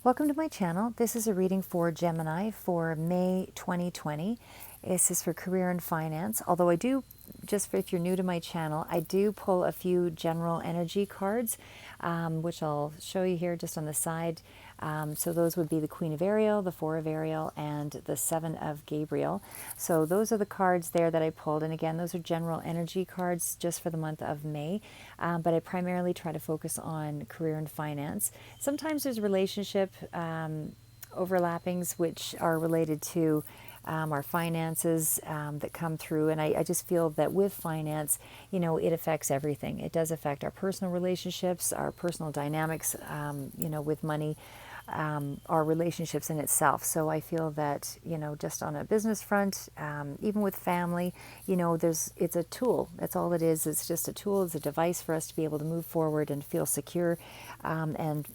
Welcome to my channel. This is a reading for Gemini for May 2020. This is for career and finance. Although I do, just if you're new to my channel, I do pull a few general energy cards, which I'll show you here just on the side. So those would be the Queen of Ariel, the Four of Ariel, and the Seven of Gabriel. So those are the cards there that I pulled. And again, those are general energy cards just for the month of May. But I primarily try to focus on career and finance. Sometimes there's relationship overlappings which are related to our finances that come through. And I just feel that with finance, it affects everything. It does affect our personal relationships, our personal dynamics, with money, our relationships in itself. So I feel that, just on a business front, even with family, it's a tool. That's all it is. It's just a tool. It's a device for us to be able to move forward and feel secure, and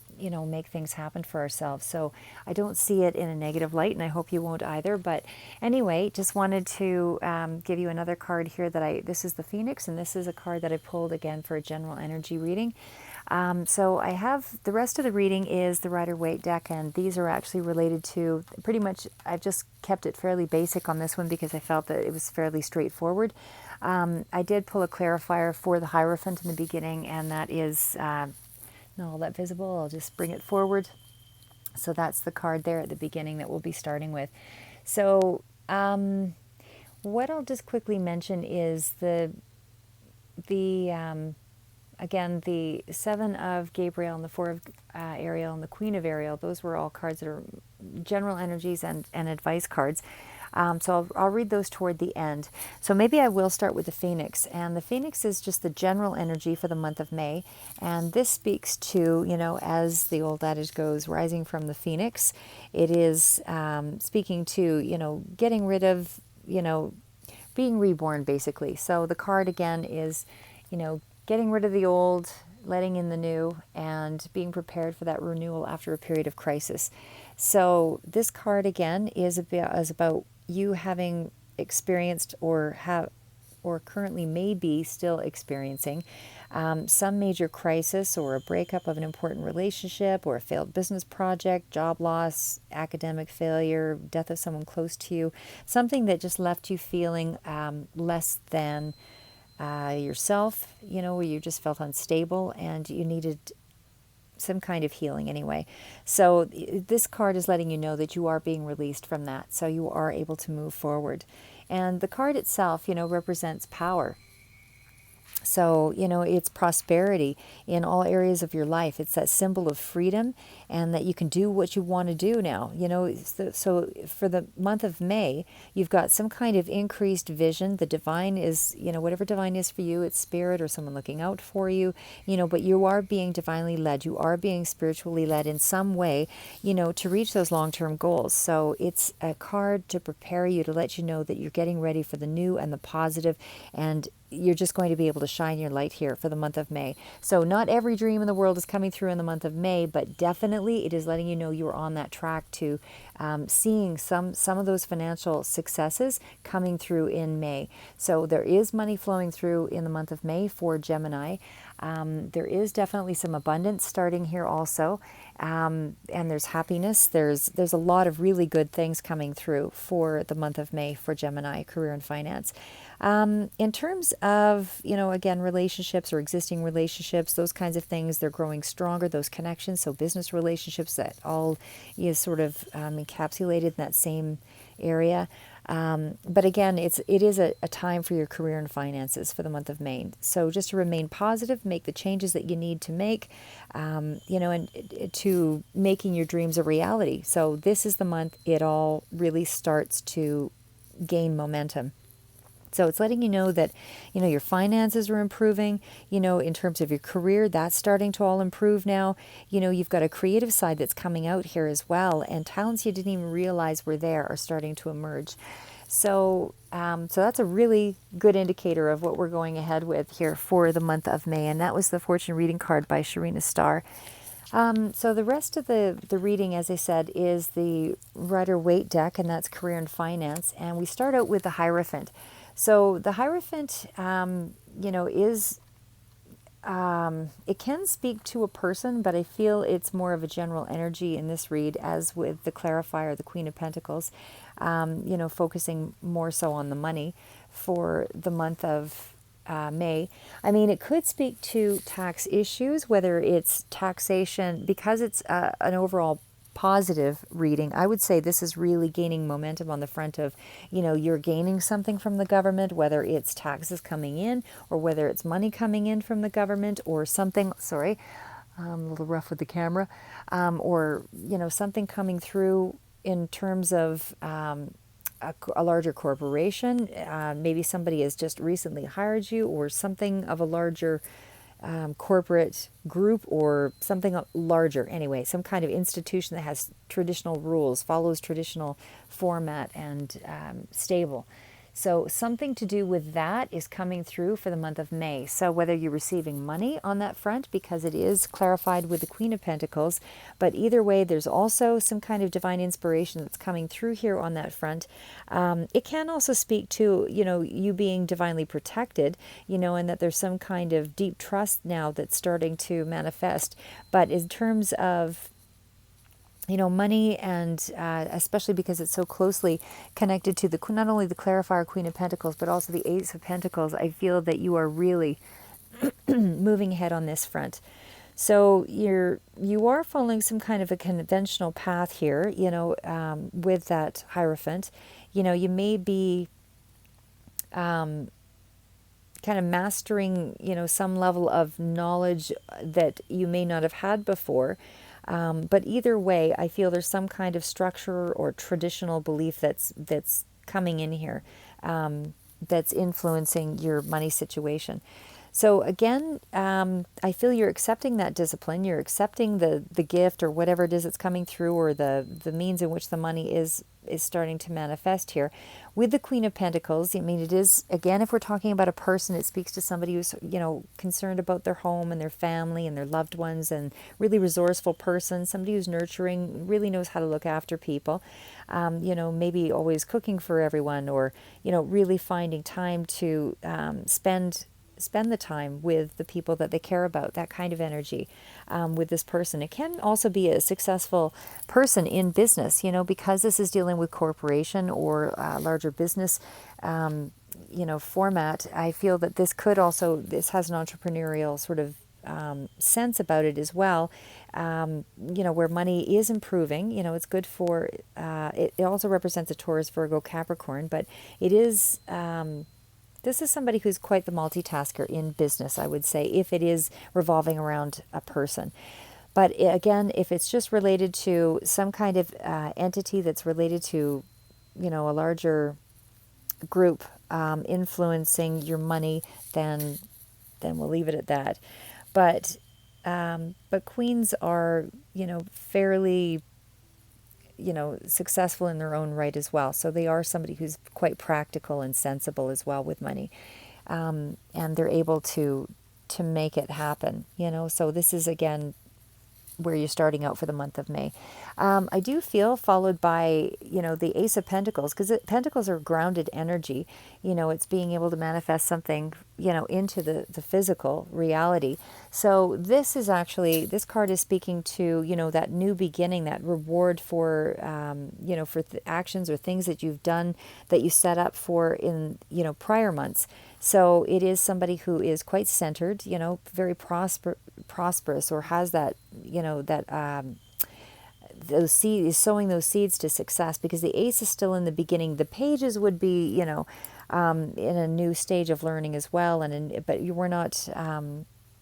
make things happen for ourselves. So I don't see it in a negative light, and I hope you won't either. But anyway, just wanted to give you another card here this is the Phoenix, and this is a card that I pulled again for a general energy reading. So I have, the rest of the reading is the Rider-Waite deck, and these are actually related to, pretty much, I've just kept it fairly basic on this one because I felt that it was fairly straightforward. I did pull a clarifier for the Hierophant in the beginning, and that is not all that visible. I'll just bring it forward. So that's the card there at the beginning that we'll be starting with. So what I'll just quickly mention is again, the Seven of Gabriel and the Four of Ariel and the Queen of Ariel, those were all cards that are general energies and advice cards. So I'll read those toward the end. So maybe I will start with the Phoenix. And the Phoenix is just the general energy for the month of May. And this speaks to, as the old adage goes, rising from the Phoenix. It is speaking to, getting rid of, being reborn, basically. So the card again is, getting rid of the old, letting in the new, and being prepared for that renewal after a period of crisis. So this card again is about you having experienced or currently may be still experiencing some major crisis or a breakup of an important relationship or a failed business project, job loss, academic failure, death of someone close to you, something that just left you feeling less than yourself, where you just felt unstable and you needed some kind of healing anyway. So this card is letting you know that you are being released from that. So you are able to move forward. And the card itself, represents power. So, it's prosperity in all areas of your life. It's that symbol of freedom and that you can do what you want to do now. So for the month of May, you've got some kind of increased vision. The divine is, whatever divine is for you, it's spirit or someone looking out for you, but you are being divinely led. You are being spiritually led in some way, to reach those long-term goals. So it's a card to prepare you, to let you know that you're getting ready for the new and the positive, and you're just going to be able to shine your light here for the month of May. So not every dream in the world is coming through in the month of May, but definitely it is letting you know you're on that track to seeing some of those financial successes coming through in May. So there is money flowing through in the month of May for Gemini. There is definitely some abundance starting here also. And there's happiness. There's a lot of really good things coming through for the month of May for Gemini, career and finance. In terms of, again, relationships or existing relationships, those kinds of things, they're growing stronger, those connections. So business relationships, that all is sort of encapsulated in that same area. But again, it is a time for your career and finances for the month of May. So just to remain positive, make the changes that you need to make, and to making your dreams a reality. So this is the month it all really starts to gain momentum. So it's letting you know that, your finances are improving, in terms of your career, that's starting to all improve now. You've got a creative side that's coming out here as well, and talents you didn't even realize were there are starting to emerge. So, so that's a really good indicator of what we're going ahead with here for the month of May. And that was the fortune reading card by Sharina Starr. So the rest of the reading, as I said, is the Rider-Waite deck, and that's career and finance. And we start out with the Hierophant. So the Hierophant, is it can speak to a person, but I feel it's more of a general energy in this read, as with the clarifier, the Queen of Pentacles, focusing more so on the money for the month of May. I mean, it could speak to tax issues, whether it's taxation, because it's an overall positive reading. I would say this is really gaining momentum on the front of, you're gaining something from the government, whether it's taxes coming in or whether it's money coming in from the government or something. Sorry, I'm a little rough with the camera. Or, something coming through in terms of a larger corporation. Maybe somebody has just recently hired you, or something of a larger corporate group, or something larger anyway, some kind of institution that has traditional rules, follows traditional format, and stable. So something to do with that is coming through for the month of May. So whether you're receiving money on that front, because it is clarified with the Queen of Pentacles, but either way, there's also some kind of divine inspiration that's coming through here on that front. It can also speak to, you being divinely protected, and that there's some kind of deep trust now that's starting to manifest. But in terms of money, and especially because it's so closely connected to not only the clarifier Queen of Pentacles, but also the Ace of Pentacles, I feel that you are really moving ahead on this front. So you are following some kind of a conventional path here, with that Hierophant. You may be kind of mastering, some level of knowledge that you may not have had before. But either way, I feel there's some kind of structure or traditional belief that's coming in here, that's influencing your money situation. So again, I feel you're accepting that discipline. You're accepting the gift, or whatever it is that's coming through, or the means in which the money is starting to manifest here. With the Queen of Pentacles, I mean, it is, again, if we're talking about a person, it speaks to somebody who's, concerned about their home and their family and their loved ones, and really resourceful person, somebody who's nurturing, really knows how to look after people, maybe always cooking for everyone, or, really finding time to spend the time with the people that they care about, that kind of energy with this person. It can also be a successful person in business, because this is dealing with corporation or larger business, format. I feel that this has an entrepreneurial sort of sense about it as well, where money is improving. It's good for, it also represents a Taurus, Virgo, Capricorn, but it is, this is somebody who's quite the multitasker in business, I would say, if it is revolving around a person. But again, if it's just related to some kind of entity that's related to, a larger group influencing your money, then we'll leave it at that. But queens are, fairly, successful in their own right as well. So they are somebody who's quite practical and sensible as well with money. And they're able to make it happen, So this is, again, where you're starting out for the month of May. I do feel followed by, the Ace of Pentacles, because Pentacles are grounded energy. It's being able to manifest something, into the physical reality. So this card is speaking to, that new beginning, that reward for, for actions or things that you've done that you set up for in, prior months. So it is somebody who is quite centered, very prosperous, or has that, those seeds, is sowing those seeds to success, because the Ace is still in the beginning. The Pages would be, in a new stage of learning as well, but you were not.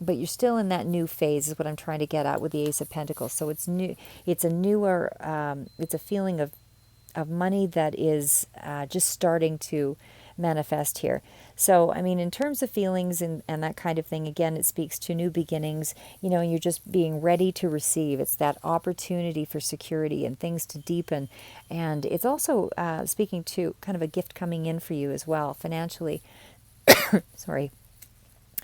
But you're still in that new phase, is what I'm trying to get at with the Ace of Pentacles. So it's new. It's a newer. It's a feeling of money that is just starting to manifest here. So, I mean, in terms of feelings and that kind of thing, again, it speaks to new beginnings, and you're just being ready to receive. It's that opportunity for security and things to deepen. And it's also speaking to kind of a gift coming in for you as well, financially. Sorry.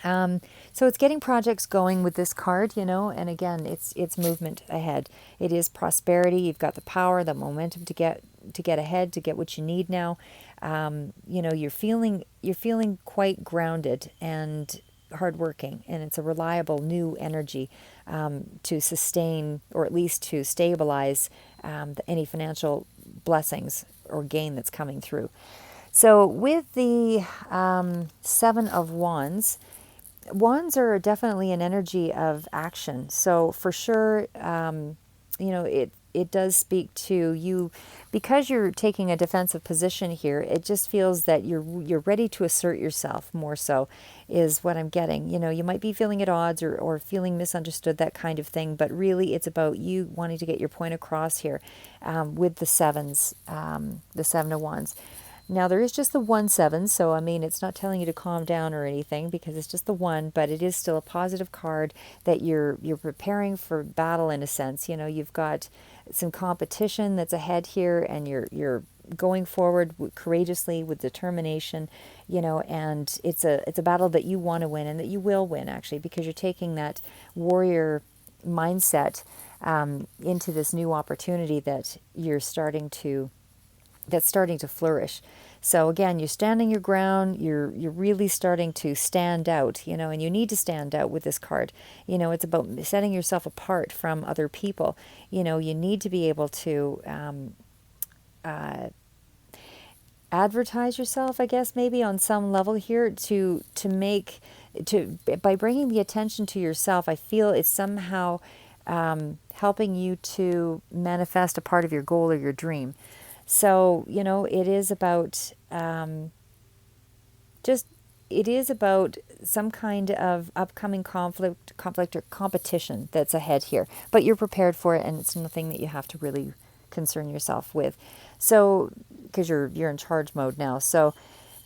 So it's getting projects going with this card, and again, it's movement ahead. It is prosperity. You've got the power, the momentum to get ahead, to get what you need now. You're feeling quite grounded, and hardworking, and it's a reliable new energy to sustain, or at least to stabilize any financial blessings or gain that's coming through. So with the Seven of Wands, wands are definitely an energy of action. So for sure, it does speak to you because you're taking a defensive position here. It just feels that you're ready to assert yourself more so, is what I'm getting. You might be feeling at odds or feeling misunderstood, that kind of thing. But really, it's about you wanting to get your point across here with the sevens, the Seven of Wands. Now, there is just the 1/7, so I mean, it's not telling you to calm down or anything because it's just the one, but it is still a positive card that you're preparing for battle in a sense. You've got some competition that's ahead here, and you're going forward courageously with determination, and it's a battle that you want to win and that you will win, actually, because you're taking that warrior mindset into this new opportunity that's starting to flourish. So again, you're standing your ground, you're really starting to stand out, and you need to stand out with this card. It's about setting yourself apart from other people. You need to be able to advertise yourself, I guess, maybe on some level here by bringing the attention to yourself. I feel it's somehow helping you to manifest a part of your goal or your dream. So, it is about it is about some kind of upcoming conflict or competition that's ahead here. But you're prepared for it, and it's nothing that you have to really concern yourself with. So, because you're in charge mode now. So,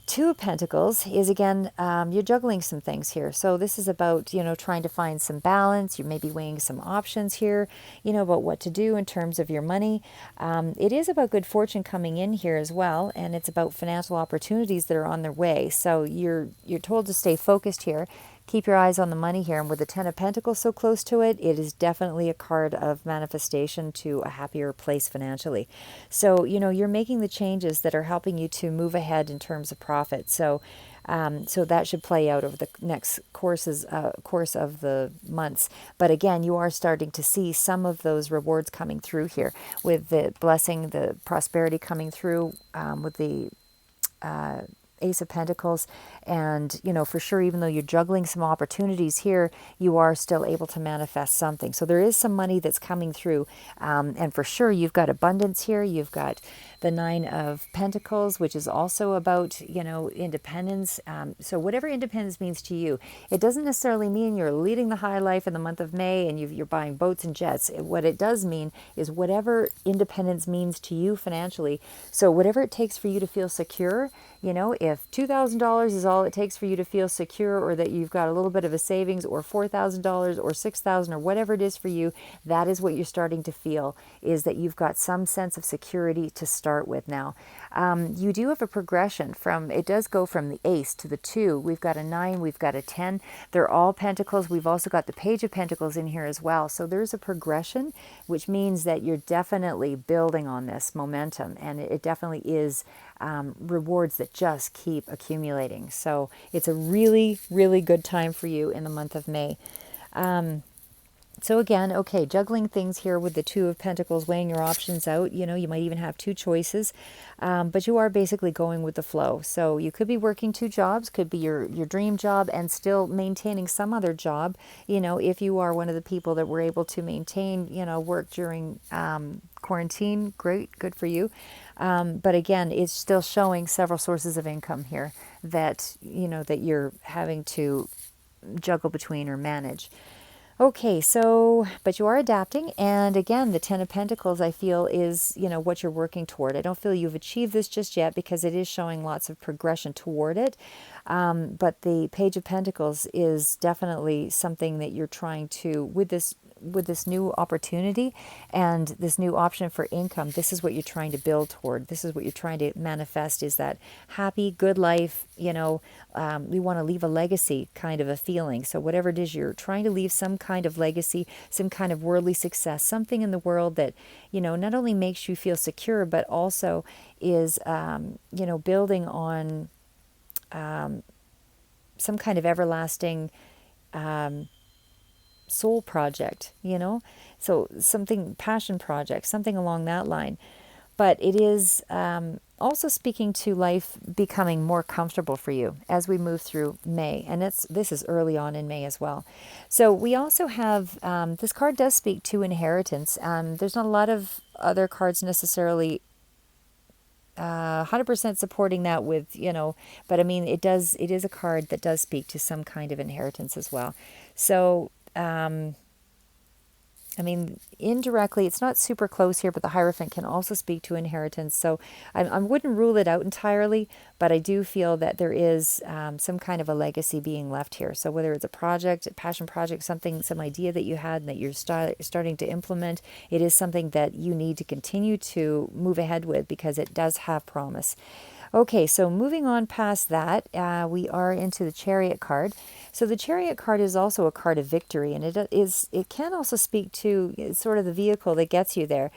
Two of Pentacles is, again, you're juggling some things here. So this is about, trying to find some balance. You may be weighing some options here, about what to do in terms of your money. It is about good fortune coming in here as well, and it's about financial opportunities that are on their way. So you're told to stay focused here. Keep your eyes on the money here. And with the Ten of Pentacles so close to it, it is definitely a card of manifestation to a happier place financially. So, you're making the changes that are helping you to move ahead in terms of profit. So that should play out over the next course of the months. But again, you are starting to see some of those rewards coming through here with the blessing, the prosperity coming through with the Ace of Pentacles. And, for sure, even though you're juggling some opportunities here, you are still able to manifest something. So there is some money that's coming through. And for sure, you've got abundance here. You've got the Nine of Pentacles, which is also about, independence. So whatever independence means to you, it doesn't necessarily mean you're leading the high life in the month of May and you're buying boats and jets. What it does mean is whatever independence means to you financially. So whatever it takes for you to feel secure, if $2,000 is all it takes for you to feel secure, or that you've got a little bit of a savings, or $4,000 or $6,000 or whatever it is for you, that is what you're starting to feel, is that you've got some sense of security to start with now. You do have a progression it does go from the Ace to the 2. We've got a 9, we've got a 10. They're all Pentacles. We've also got the Page of Pentacles in here as well. So there's a progression, which means that you're definitely building on this momentum, and it definitely is rewards that just keep accumulating. So it's a really, really good time for you in the month of May. So again, okay, juggling things here with the Two of Pentacles, weighing your options out. You might even have two choices, but you are basically going with the flow. So you could be working two jobs, could be your dream job, and still maintaining some other job. If you are one of the people that were able to maintain, work during quarantine, great, good for you. But again, it's still showing several sources of income here that, that you're having to juggle between or manage. Okay, so, but you are adapting. And again, the Ten of Pentacles, I feel, is, what you're working toward. I don't feel you've achieved this just yet because it is showing lots of progression toward it. But the Page of Pentacles is definitely something that you're trying to, with this new opportunity and this new option for income, this is what you're trying to build toward. This is what you're trying to manifest, is that happy, good life. We want to leave a legacy kind of a feeling. So whatever it is, you're trying to leave some kind of legacy, some kind of worldly success, something in the world that, not only makes you feel secure, but also is, building on some kind of everlasting soul project, so something, passion project, something along that line. But it is also speaking to life becoming more comfortable for you as we move through May. And this is early on in May as well. So we also have, this card does speak to inheritance. There's not a lot of other cards necessarily 100% supporting that with, but I mean, it is a card that does speak to some kind of inheritance as well. So, I mean, indirectly, it's not super close here, but the Hierophant can also speak to inheritance. So I wouldn't rule it out entirely, but I do feel that there is some kind of a legacy being left here. So whether it's a project, a passion project, some idea that you had and that you're starting to implement, it is something that you need to continue to move ahead with because it does have promise. Okay, so moving on past that, we are into the Chariot card. So the Chariot card is also a card of victory, and it can also speak to sort of the vehicle that gets you there.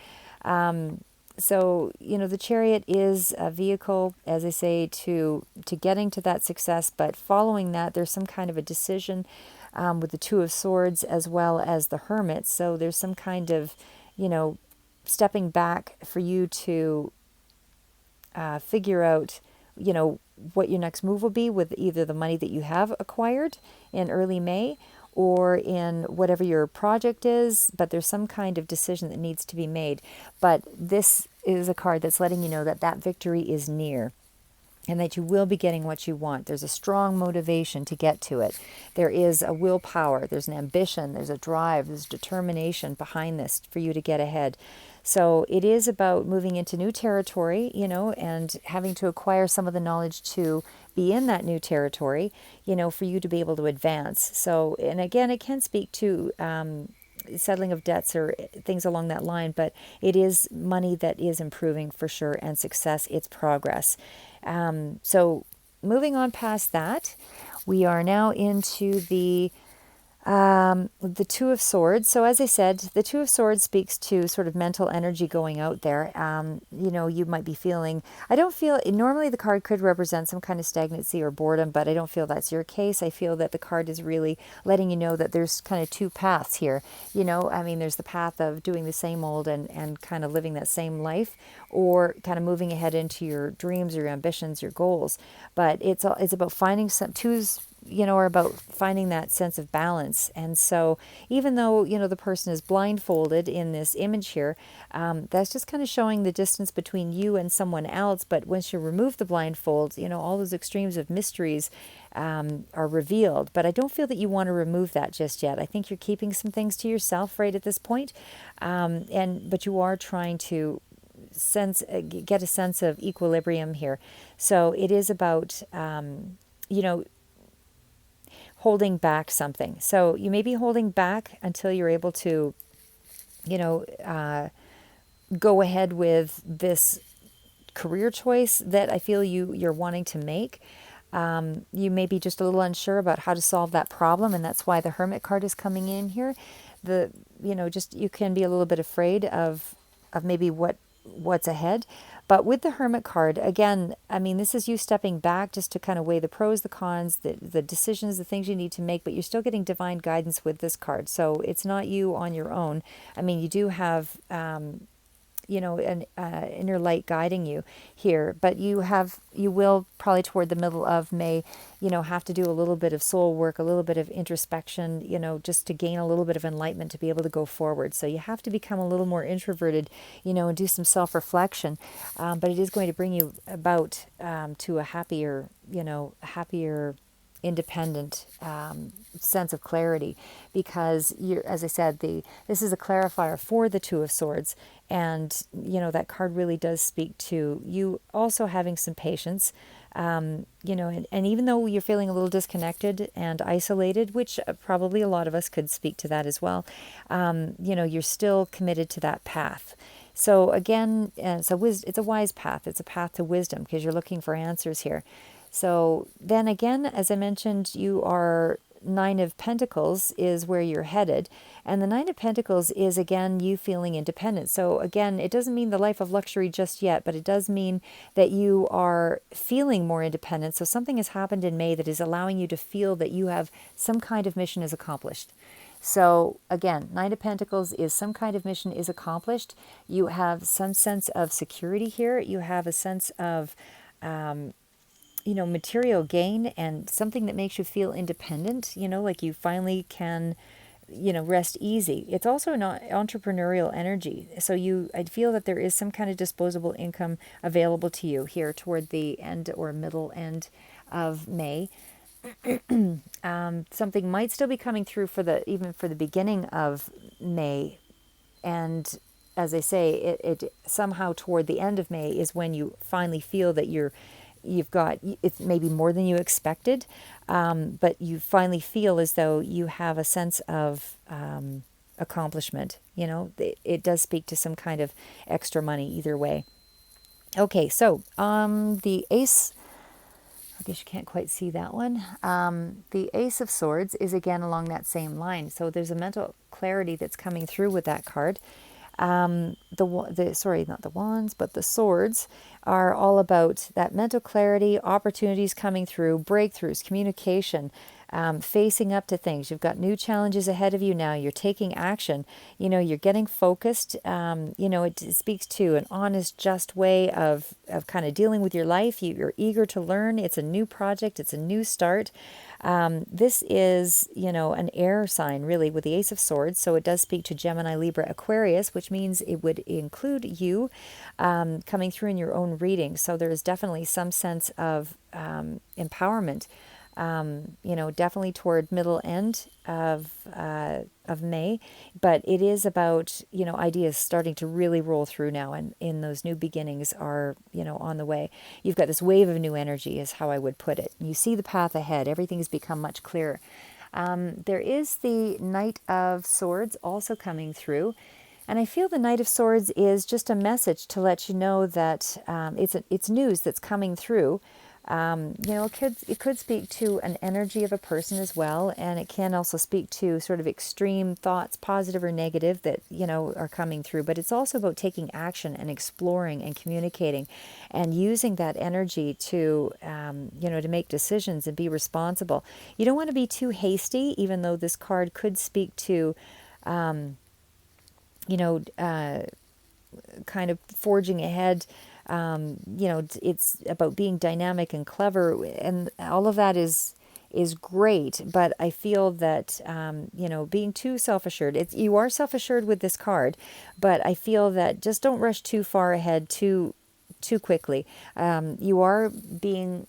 So, the Chariot is a vehicle, as I say, to getting to that success, but following that, there's some kind of a decision with the Two of Swords as well as the Hermit. So there's some kind of, stepping back for you to figure out, what your next move will be with either the money that you have acquired in early May or in whatever your project is, but there's some kind of decision that needs to be made. But this is a card that's letting you know that that victory is near and that you will be getting what you want. There's a strong motivation to get to it. There is a willpower, there's an ambition, there's a drive, there's determination behind this for you to get ahead. So it is about moving into new territory, and having to acquire some of the knowledge to be in that new territory, for you to be able to advance. So, and again, it can speak to settling of debts or things along that line, but it is money that is improving for sure, and success, it's progress. So moving on past that, we are now into the Two of Swords. So as I said, the Two of Swords speaks to sort of mental energy going out there. You might be feeling, I don't feel, normally the card could represent some kind of stagnancy or boredom, but I don't feel that's your case. I feel that the card is really letting you know that there's kind of two paths here. There's the path of doing the same old and kind of living that same life, or kind of moving ahead into your dreams, your ambitions, your goals. But it's about finding some twos, are about finding that sense of balance. And so even though, the person is blindfolded in this image here, that's just kind of showing the distance between you and someone else. But once you remove the blindfold, all those extremes of mysteries are revealed. But I don't feel that you want to remove that just yet. I think you're keeping some things to yourself right at this point. But you are trying to get a sense of equilibrium here. So it is about, holding back something. So you may be holding back until you're able to, go ahead with this career choice that I feel you're wanting to make. You may be just a little unsure about how to solve that problem, and that's why the Hermit card is coming in here. You can be a little bit afraid of maybe what's ahead. But with the Hermit card, again, this is you stepping back just to kind of weigh the pros, the cons, the decisions, the things you need to make, but you're still getting divine guidance with this card. So it's not you on your own. You do have, an inner light guiding you here, but you will probably toward the middle of May, have to do a little bit of soul work, a little bit of introspection, just to gain a little bit of enlightenment to be able to go forward. So you have to become a little more introverted, and do some self-reflection. But it is going to bring you about to a happier, independent sense of clarity, because as I said, this is a clarifier for the Two of Swords, and that card really does speak to you also having some patience, and even though you're feeling a little disconnected and isolated, which probably a lot of us could speak to that as well, you're still committed to that path. So again, it's a wise path. It's a path to wisdom because you're looking for answers here. So then again, as I mentioned, you are Nine of Pentacles is where you're headed. And the Nine of Pentacles is, again, you feeling independent. So again, it doesn't mean the life of luxury just yet, but it does mean that you are feeling more independent. So something has happened in May that is allowing you to feel that you have some kind of mission is accomplished. So again, Nine of Pentacles is some kind of mission is accomplished. You have some sense of security here. You have a sense of material gain and something that makes you feel independent, like you finally can, rest easy. It's also an entrepreneurial energy. So I feel that there is some kind of disposable income available to you here toward the end or middle end of May. Something might still be coming through even for the beginning of May. And as I say, it somehow toward the end of May is when you finally feel that you've got, it's maybe more than you expected, but you finally feel as though you have a sense of accomplishment. It does speak to some kind of extra money either way. Okay, so the Ace, I guess you can't quite see that one. The Ace of Swords is again along that same line. So there's a mental clarity that's coming through with that card. Sorry, not the wands, but the swords are all about that mental clarity, opportunities coming through, breakthroughs, communication, facing up to things. You've got new challenges ahead of you now. You're taking action. You're getting focused. It speaks to an honest, just way of kind of dealing with your life. You're eager to learn. It's a new project. It's a new start. This is, an air sign, really, with the Ace of Swords. So it does speak to Gemini, Libra, Aquarius, which means it would include you coming through in your own reading. So there is definitely some sense of empowerment, definitely toward middle end of May. But it is about, ideas starting to really roll through now, and in those new beginnings are, on the way. You've got this wave of new energy is how I would put it. You see the path ahead. Everything's become much clearer. There is the Knight of Swords also coming through. And I feel the Knight of Swords is just a message to let you know that it's news that's coming through. It could speak to an energy of a person as well, and it can also speak to sort of extreme thoughts, positive or negative, that are coming through. But it's also about taking action and exploring and communicating, and using that energy to to make decisions and be responsible. You don't want to be too hasty, even though this card could speak to kind of forging ahead. It's about being dynamic and clever, and all of that is great. But I feel that being too self-assured, you are self-assured with this card, but I feel that just don't rush too far ahead too quickly. You are being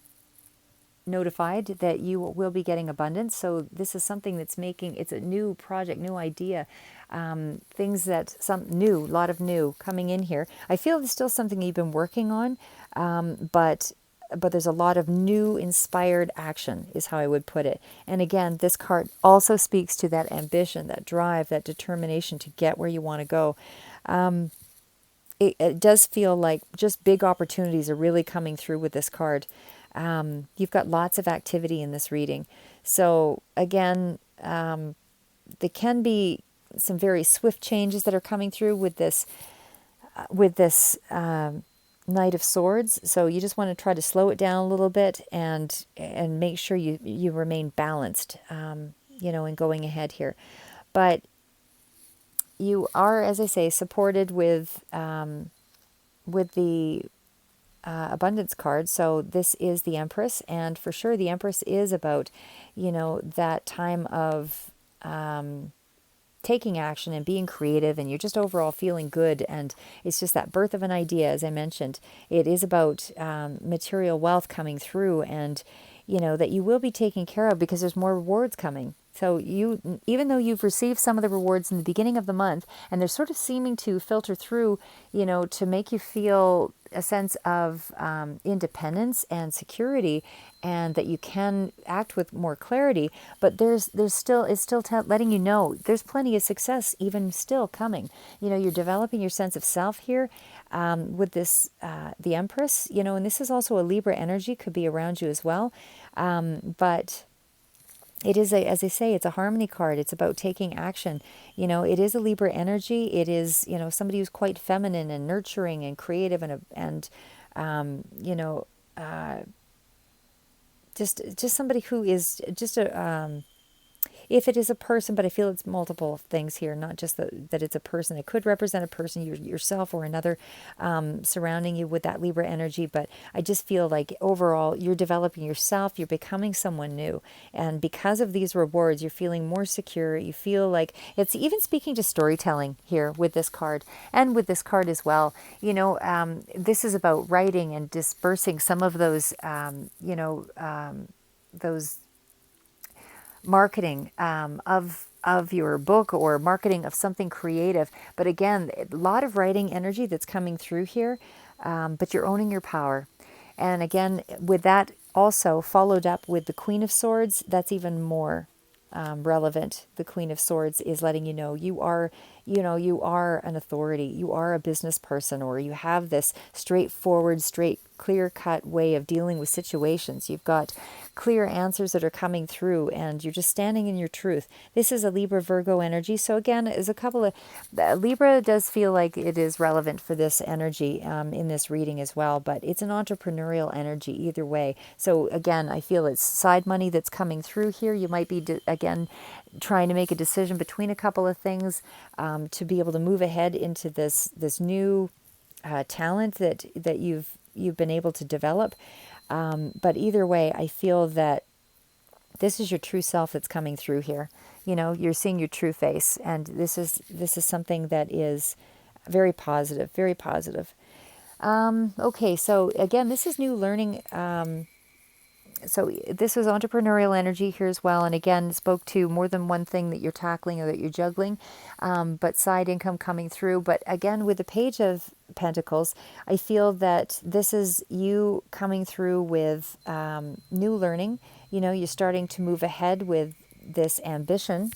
notified that you will be getting abundance. So this is something that's it's a new project, new idea, things that a lot of new coming in here. I feel it's still something you've been working on, but there's a lot of new inspired action is how I would put it. And again, this card also speaks to that ambition, that drive, that determination to get where you want to go. It does feel like just big opportunities are really coming through with this card. You've got lots of activity in this reading. So again, there can be some very swift changes that are coming through with this Knight of Swords. So you just want to try to slow it down a little bit and make sure you remain balanced, in going ahead here. But you are, as I say, supported with the abundance card. So this is the Empress, and for sure the Empress is about that time of taking action and being creative, and you're just overall feeling good, and it's just that birth of an idea. As I mentioned, it is about material wealth coming through, and that you will be taken care of because there's more rewards coming. So even though you've received some of the rewards in the beginning of the month, and they're sort of seeming to filter through, to make you feel a sense of independence and security, and that you can act with more clarity. But it's still letting you know there's plenty of success even still coming. You're developing your sense of self here with this the Empress. And this is also a Libra energy, could be around you as well, but it is as I say, it's a harmony card. It's about taking action. It is a Libra energy. It is, somebody who's quite feminine and nurturing and creative and just somebody who is just if it is a person, but I feel it's multiple things here, not just that it's a person. It could represent a person, yourself or another, surrounding you with that Libra energy. But I just feel like overall, you're developing yourself, you're becoming someone new. And because of these rewards, you're feeling more secure. You feel like it's even speaking to storytelling here with this card and with this card as well. This is about writing and dispersing some of those, those marketing of your book or marketing of something creative. But again, a lot of writing energy that's coming through here, but you're owning your power. And again, with that also followed up with the Queen of Swords, that's even more relevant. The Queen of Swords is letting you know you are an authority, you are a business person, or you have this straightforward, clear-cut way of dealing with situations. You've got clear answers that are coming through, and you're just standing in your truth. This is a Libra Virgo energy. So again, is a couple of Libra does feel like it is relevant for this energy in this reading as well, but it's an entrepreneurial energy either way. So again, I feel it's side money that's coming through here. You might be again trying to make a decision between a couple of things to be able to move ahead into this new talent that you've been able to develop. But either way, I feel that this is your true self that's coming through here. You're seeing your true face, and this is something that is very positive, very positive. Okay, so again, this is new learning. So this was entrepreneurial energy here as well. And again, spoke to more than one thing that you're tackling or that you're juggling, but side income coming through. But again, with the Page of Pentacles, I feel that this is you coming through with new learning. You're starting to move ahead with this ambition,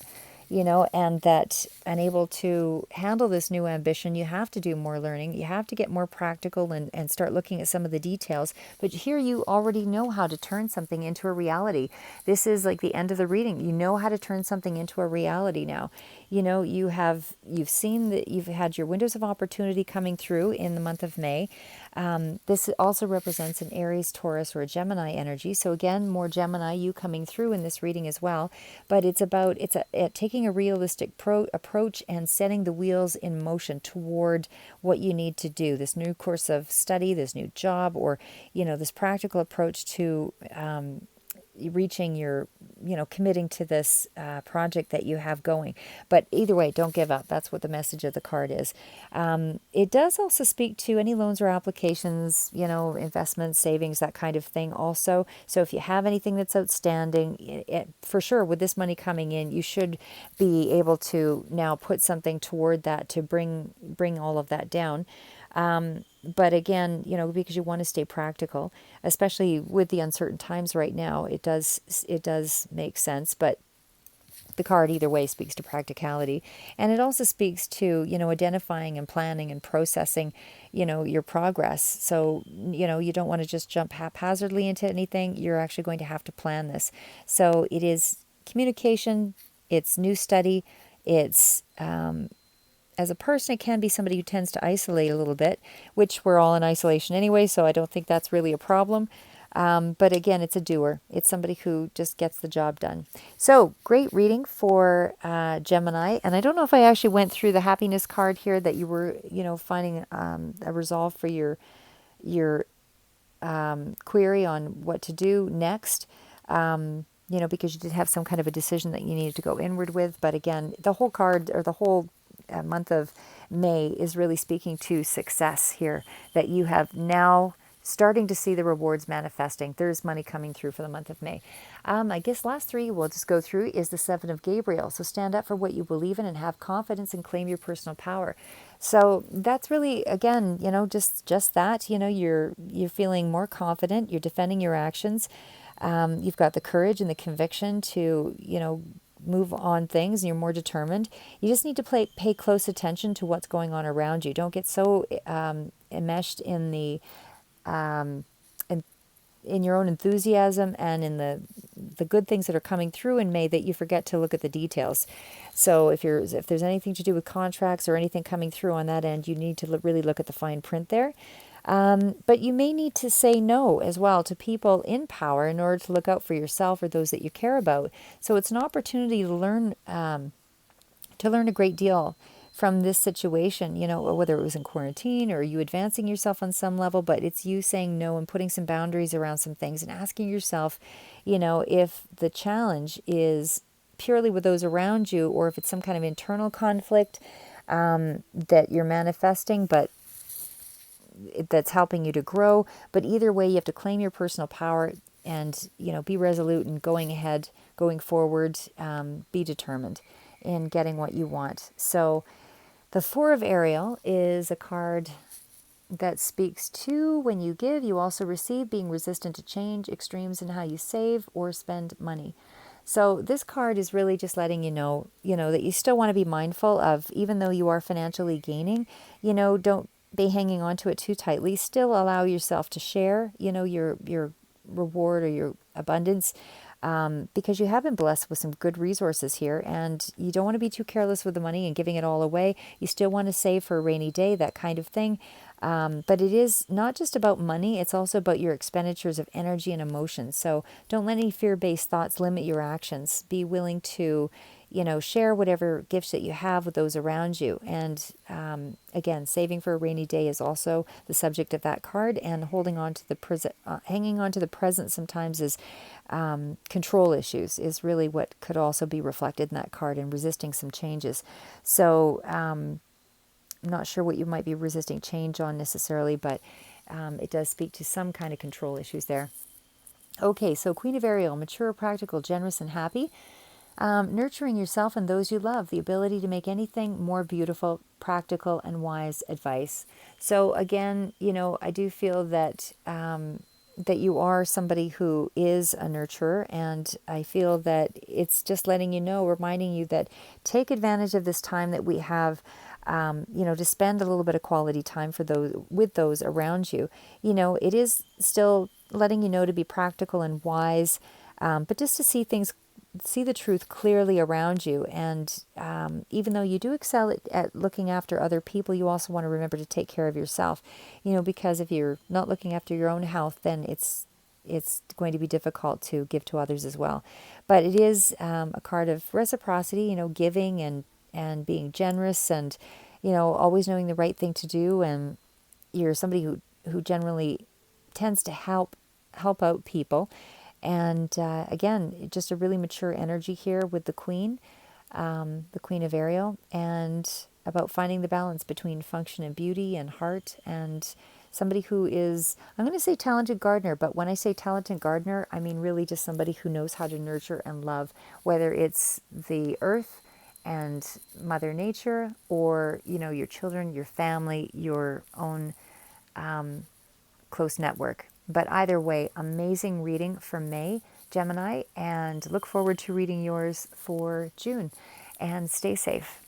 and able to handle this new ambition, you have to do more learning. You have to get more practical and start looking at some of the details. But here you already know how to turn something into a reality. This is like the end of the reading. You know how to turn something into a reality now. You've seen that you've had your windows of opportunity coming through in the month of May. This also represents an Aries, Taurus, or a Gemini energy. So again, more Gemini, you coming through in this reading as well. But it's taking a realistic approach and setting the wheels in motion toward what you need to do. This new course of study, this new job, or this practical approach to reaching your, committing to this project that you have going. But either way, don't give up. That's what the message of the card is. It does also speak to any loans or applications, investments, savings, that kind of thing also. So if you have anything that's outstanding, for sure, with this money coming in, you should be able to now put something toward that to bring all of that down. But again, because you want to stay practical, especially with the uncertain times right now, it does make sense. But the card either way speaks to practicality. And it also speaks to, identifying and planning and processing, your progress. So, you don't want to just jump haphazardly into anything. You're actually going to have to plan this. So it is communication, it's new study, it's as a person, it can be somebody who tends to isolate a little bit, which we're all in isolation anyway, so I don't think that's really a problem. But again, it's a doer. It's somebody who just gets the job done. So, great reading for Gemini. And I don't know if I actually went through the happiness card here that you were, finding a resolve for your query on what to do next. Because you did have some kind of a decision that you needed to go inward with. But again, the whole card, or the whole month of May, is really speaking to success here, that you have now starting to see the rewards manifesting. There's money coming through for the month of May. I guess last three we'll just go through is the Seven of Gabriel. So stand up for what you believe in and have confidence and claim your personal power. So that's really, again, just that, you're feeling more confident, you're defending your actions. You've got the courage and the conviction to, move on things, and you're more determined. You just need to pay close attention to what's going on around you. Don't get so enmeshed in the in your own enthusiasm and in the good things that are coming through in May that you forget to look at the details. So if there's anything to do with contracts or anything coming through on that end, you need to really look at the fine print there. But you may need to say no as well to people in power in order to look out for yourself or those that you care about. So it's an opportunity to learn a great deal from this situation, or whether it was in quarantine or you advancing yourself on some level, but it's you saying no and putting some boundaries around some things and asking yourself, if the challenge is purely with those around you or if it's some kind of internal conflict that you're manifesting, but that's helping you to grow. But either way, you have to claim your personal power and, be resolute and going ahead, going forward, be determined in getting what you want. So the Four of Ariel is a card that speaks to when you give, you also receive, being resistant to change, extremes in how you save or spend money. So this card is really just letting you know, that you still want to be mindful of, even though you are financially gaining, don't be hanging on to it too tightly. Still allow yourself to share, your reward or your abundance, because you have been blessed with some good resources here, and you don't want to be too careless with the money and giving it all away. You still want to save for a rainy day, that kind of thing. But it is not just about money, it's also about your expenditures of energy and emotion. So don't let any fear-based thoughts limit your actions. Be willing to, share whatever gifts that you have with those around you. And again, saving for a rainy day is also the subject of that card, and holding on to the present, hanging on to the present sometimes is control issues is really what could also be reflected in that card, and resisting some changes. So I'm not sure what you might be resisting change on necessarily, but it does speak to some kind of control issues there. Okay, so Queen of Ariel, mature, practical, generous, and happy. Nurturing yourself and those you love, the ability to make anything more beautiful, practical, and wise advice. So again, I do feel that that you are somebody who is a nurturer, and I feel that it's just letting you know, reminding you that take advantage of this time that we have, to spend a little bit of quality time with those around you. It is still letting you know to be practical and wise, but just to see the truth clearly around you. And even though you do excel at looking after other people, you also want to remember to take care of yourself, because if you're not looking after your own health, then it's going to be difficult to give to others as well. But it is a card of reciprocity, giving and being generous, and always knowing the right thing to do. And you're somebody who generally tends to help out people. And again, just a really mature energy here with the Queen of Ariel, and about finding the balance between function and beauty and heart, and somebody who is, I'm going to say talented gardener, but when I say talented gardener, I mean really just somebody who knows how to nurture and love, whether it's the earth and Mother Nature, or, your children, your family, your own close network. But either way, amazing reading for May, Gemini, and look forward to reading yours for June. And stay safe.